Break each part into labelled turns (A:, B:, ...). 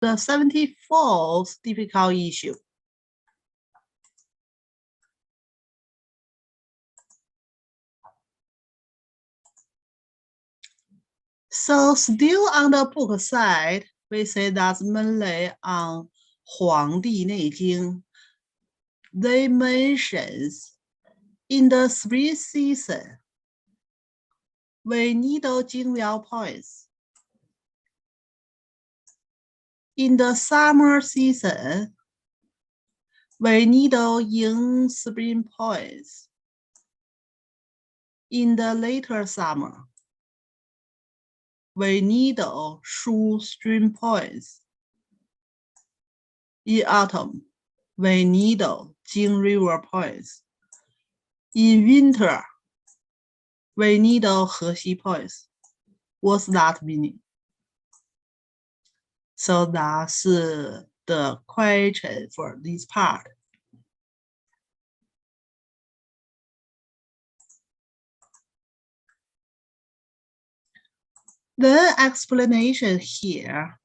A: the 74th difficult issue. So still on the book side, we say that's mainly on Huangdi Neijing. They mentions in the spring season, we need Jing points. In the summer season, we need Ying spring points. In the later summer, we need Shu stream points. In autumn, we need Jing river points. In winter, we need Hexi points. What's that meaning? So that's the question for this part. The explanation here.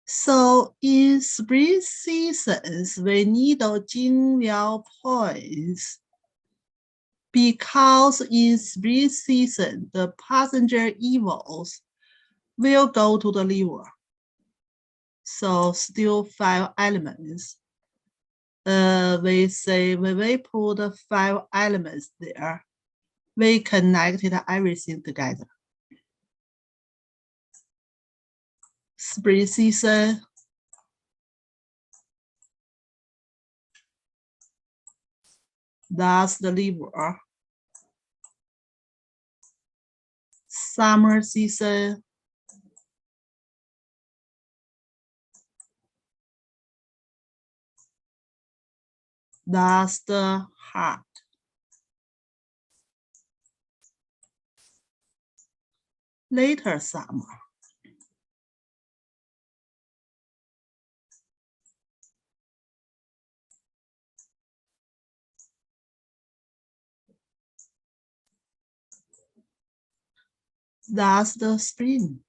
A: So in spring seasons, we need Jingmiao points because in spring season, the passenger evils will go to the liver. So still 5 elements. We say when we put 5 elements there, we connected everything together. Spring season, that's the liver. Summer season, that's the heart. Later summer, that's the spring.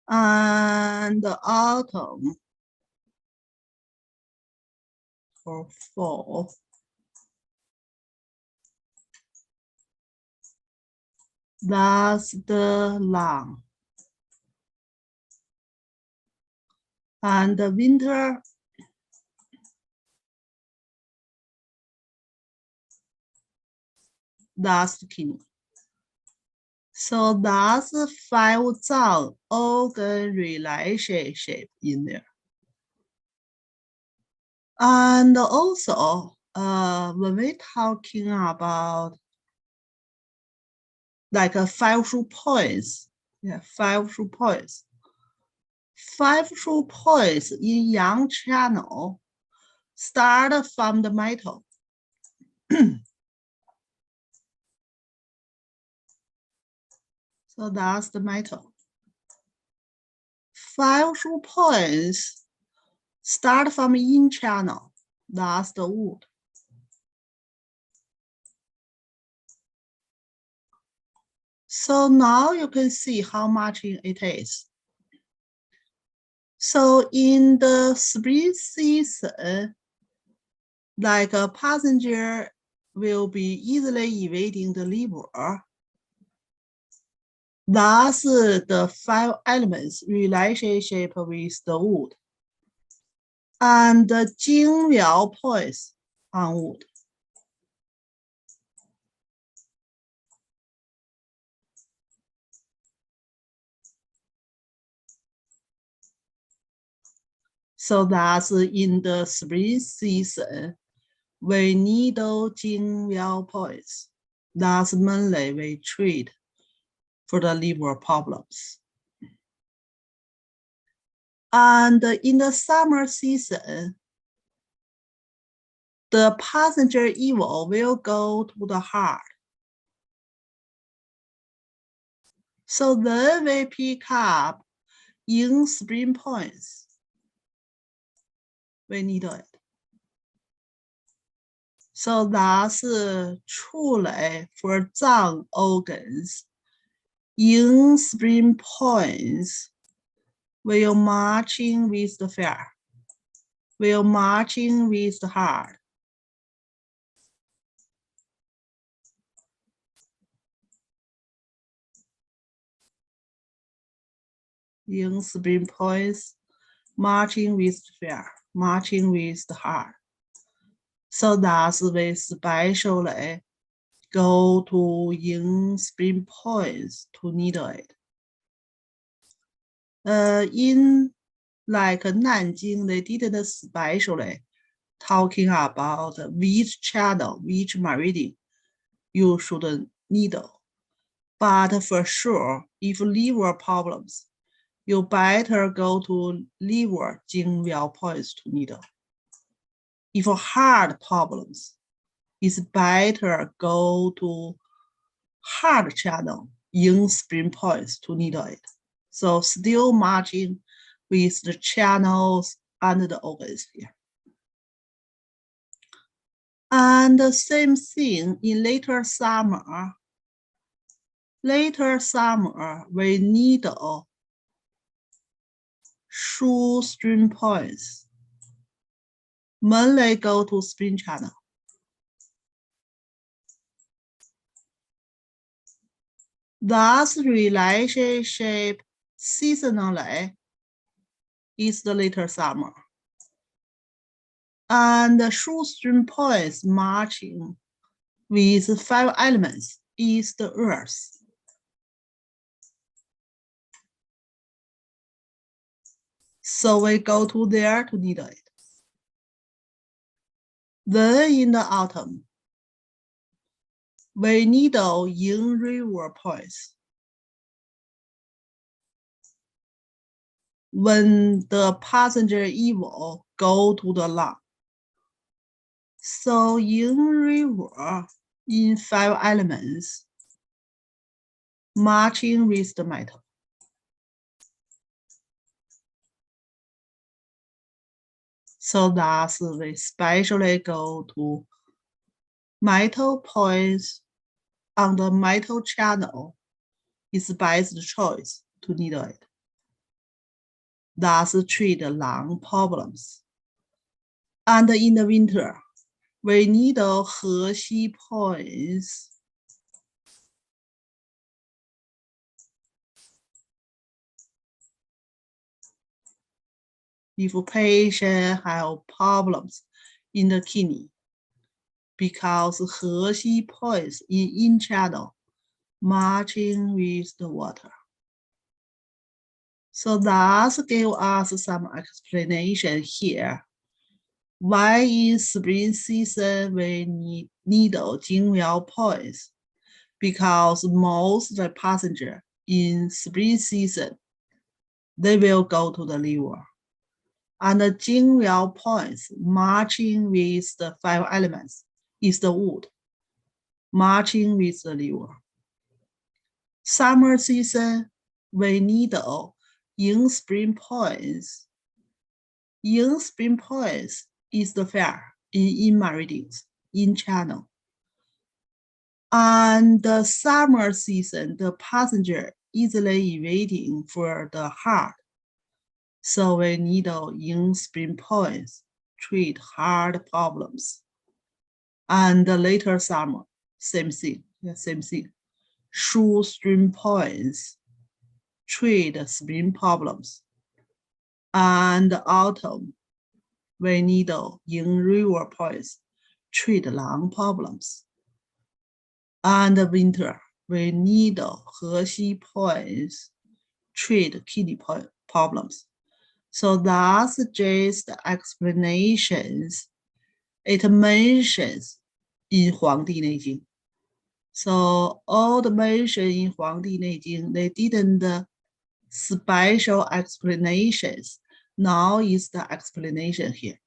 A: And the autumn or fall, that's the long. And the winter, that's the king. So that's 5 zang organ relationship in there. And also, when we're talking about like 5 true points, 5 true points. 5 true points in Yang channel start from the metal. So that's the metal. 5 true points start from yin channel. That's the wood. So now you can see how much it is. So in the spring season, like a passenger will be easily evading the liver. That's the 5 elements relationship with the wood. And the Jingmiao points on wood. So that's in the spring season, we need Jingmiao points. That's mainly we treat for the liver problems. And in the summer season, the passenger evil will go to the heart. So then we pick up in spring points. We need it. So that's 触类 for 脏 organs. In spring points, will marching with the fair, will marching with the heart. In spring points, marching with the fair, marching with the heart. So that's with specially go to in spring points to needle it. In like Nan Jing, they didn't specially talking about which channel, which meridian you should needle. But for sure, if liver problems, you better go to liver Jingwell points to needle. If heart problems, it's better go to heart channel in spring points to needle it. So still matching with the channels and the organs here. And the same thing in later summer. Later summer, we needle shoestring points. Mainly go to spring channel. Thus, relationship seasonally is the later summer. And the shoestring points matching with 5 elements is the earth. So we go to there to needle it. Then in the autumn, we needle in river points. When the passenger evil go to the lung. So in river, in 5 elements, matching with the metal. So thus we especially go to metal points on the metal channel is best choice to needle it. Thus treat lung problems. And in the winter, we needle Hexi points. If patient have problems in the kidney, because Hexi points in channel matching with the water. So that give us some explanation here. Why in spring season we needle Jingwell points? Because most of the passenger in spring season, they will go to the liver. And the Jingwell points matching with the 5 elements is the wood, matching with the liver. Summer season, we needle in spring points. In spring points is the fair in meridians, in channel. And the summer season, the passenger easily evading for the heart. So we needle in spring points, treat heart problems. And the later summer, same thing, same thing. Shoestring points, treat spring problems. And autumn, we needle in river points, treat lung problems. And winter, we needle Hexi points, treat kidney problems. So that's just explanations it mentions in Huangdi Neijing. So all the mention in Huangdi Neijing, they didn't special explanations. Now is the explanation here.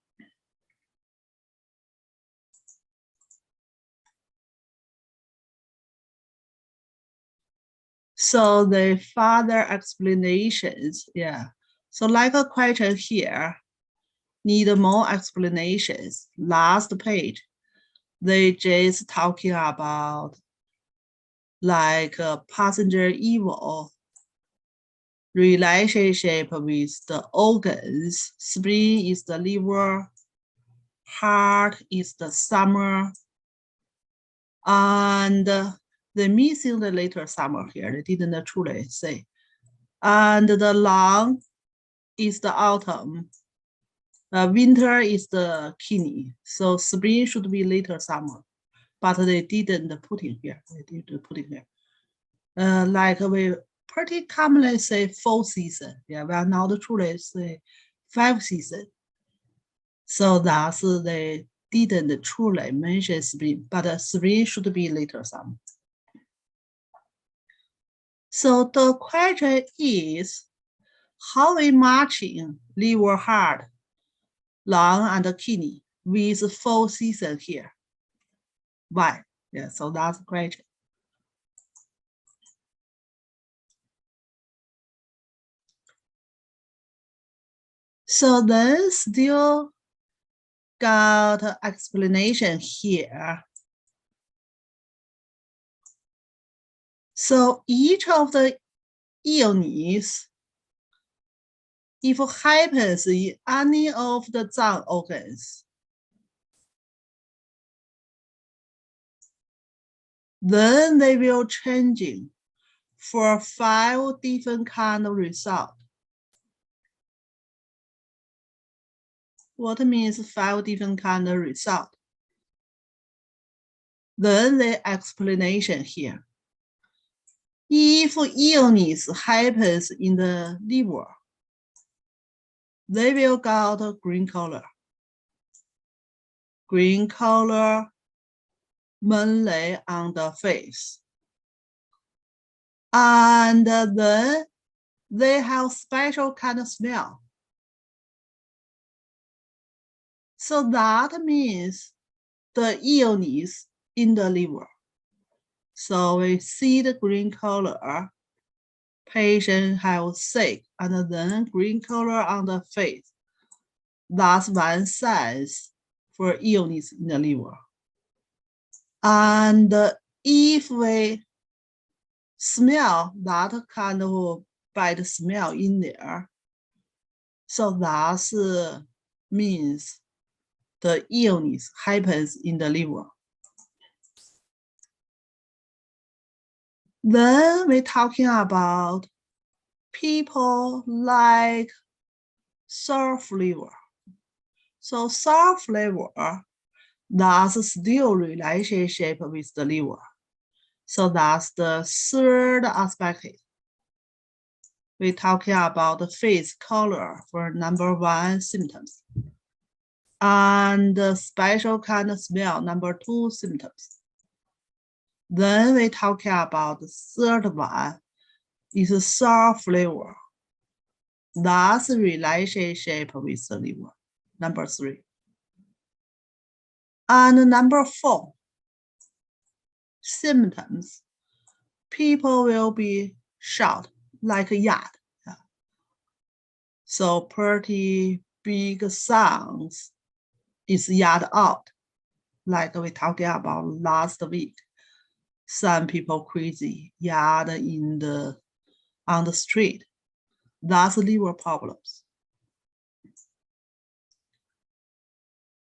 A: So the further explanations, yeah. So like a question here, need more explanations. Last page, they just talking about like passenger evil relationship with the organs. Spleen is the liver, heart is the stomach, and they missing the later stomach here. They didn't truly say. And the lung is the autumn. Winter is the kidney. So spring should be later summer, but they didn't put in here. They didn't put in here. Like we pretty commonly say 4 season. Yeah, we are not truly say 5 season. So that's they didn't truly mention spring, but spring should be later summer. So the question is, how we matching liver, heart, lung, and kidney with 4 season here? Why? Yeah, so that's the question. So then still got an explanation here. So each of the illness, if it happens in any of the zang organs, then they will changing for 5 different kind of result. What means 5 different kind of result? Then the explanation here. If illness happens in the liver, they will got a green color. Green color mainly on the face. And then they have special kind of smell. So that means the illness in the liver. So we see the green color, patient have sick, and then green color on the face. That's one sense for illness in the liver. And if we smell that kind of bad smell in there, so that means the illness happens in the liver. Then we're talking about people like soft liver. So soft liver, that's still relationship with the liver. So that's the third aspect. We're talking about the face color for number 1 symptoms. And the special kind of smell, number 2 symptoms. Then we talk about the third one is a soft liver. That's a relationship with the liver, number 3. And number 4, symptoms. People will be short, like a yard. So pretty big sounds is yard out, like we talked about last week. Some people crazy, yard on the street. That's liver problems.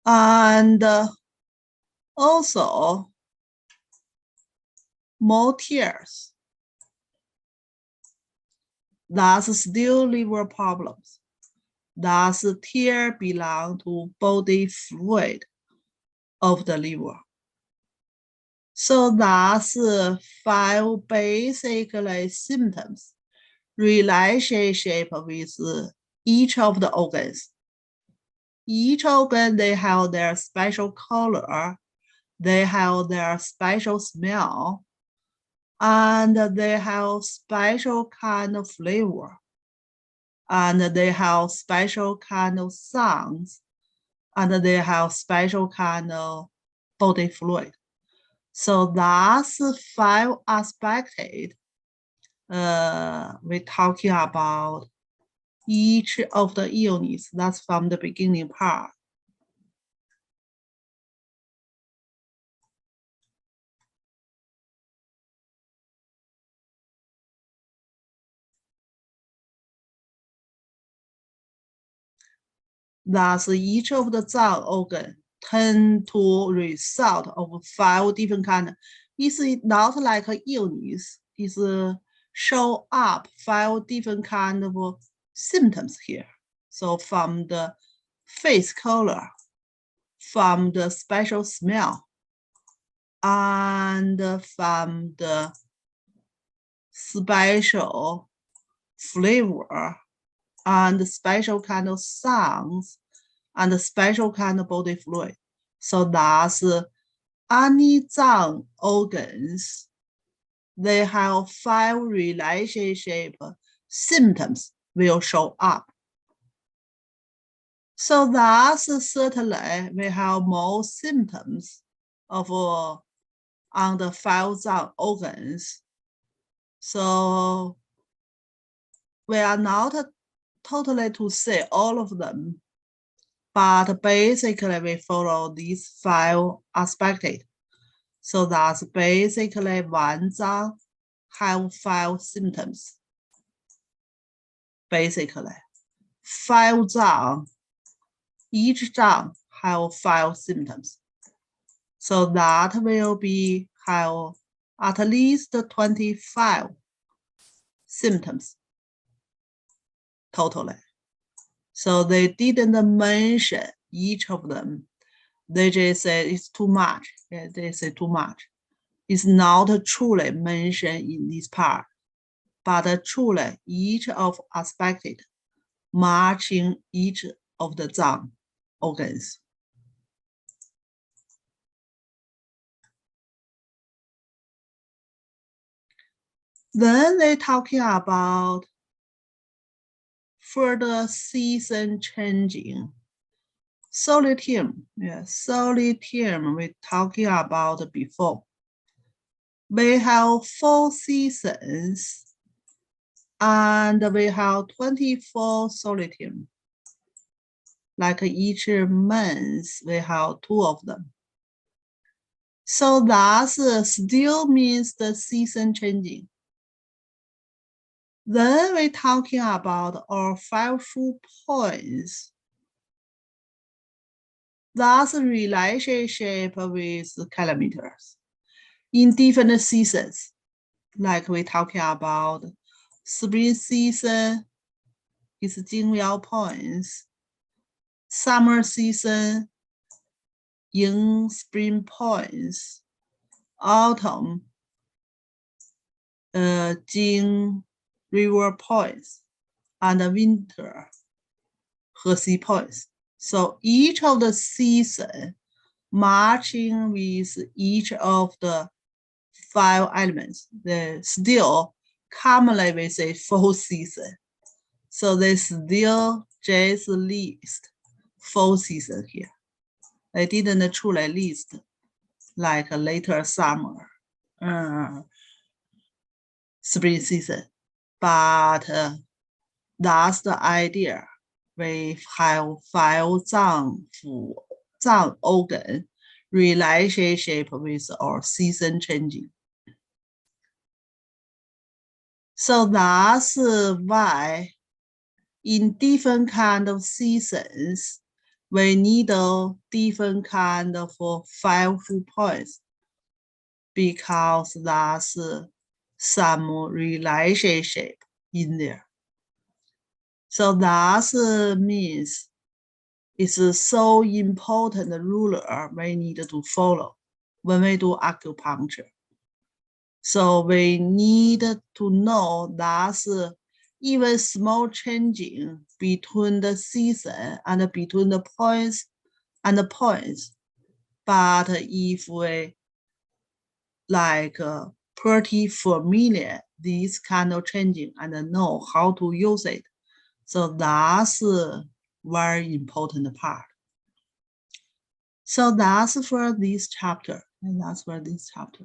A: And also more tears. That's still liver problems. That's tear belong to body fluid of the liver. So that's 5 basically symptoms, relationship with each of the organs. Each organ, they have their special color, they have their special smell, and they have special kind of flavor, and they have special kind of sounds, and they have special kind of body fluid. So that's 5 aspects. We're talking about each of the illness. That's from the beginning part. Thus, each of the zang organ tend to result of 5 different kinds. It's not like a illness. It's show up 5 different kind of symptoms here. So from the face color, from the special smell, and from the special flavor, and special kind of sounds, and special kind of body fluid. So that's any zang organs, they have 5 relationship symptoms will show up. So that's certainly we have more symptoms of on the 5 zang organs. So we are not totally to say all of them, but basically we follow these 5 aspects. So that's basically one zang have 5 symptoms. Basically, 5 zang, each zang have 5 symptoms. So that will be have at least 25 symptoms totally. So they didn't mention each of them. They just said it's too much. Yeah, they say too much. It's not truly mentioned in this part, but truly each of aspected matching each of the zang organs. Then they're talking about further season changing. Solid term, yeah, solid term we're talking about before. We have 4 seasons and we have 24 solid term. Like each month, we have 2 of them. So that still means the season changing. Then we're talking about our 5 full points. That's a relationship with kilometers in different seasons. Like we're talking about spring season is Jingyao points. Summer season, Ying spring points. Autumn, Jing river points. And winter, Hexi points. So each of the season matching with each of the 5 elements, they still commonly we say 4 season. So they still just list 4 season here. They didn't truly list like a later summer, spring season, but that's the idea. We have 5 zang organ relationship with our season changing. So that's why in different kind of seasons, we need a different kind of 5 full points because that's some relationship in there. So that means it's so important ruler we need to follow when we do acupuncture. So we need to know that even small changing between the season and between the points and the points. But if we like pretty familiar this kind of changing and know how to use it, so that's a very important part. So that's for this chapter, and that's for this chapter.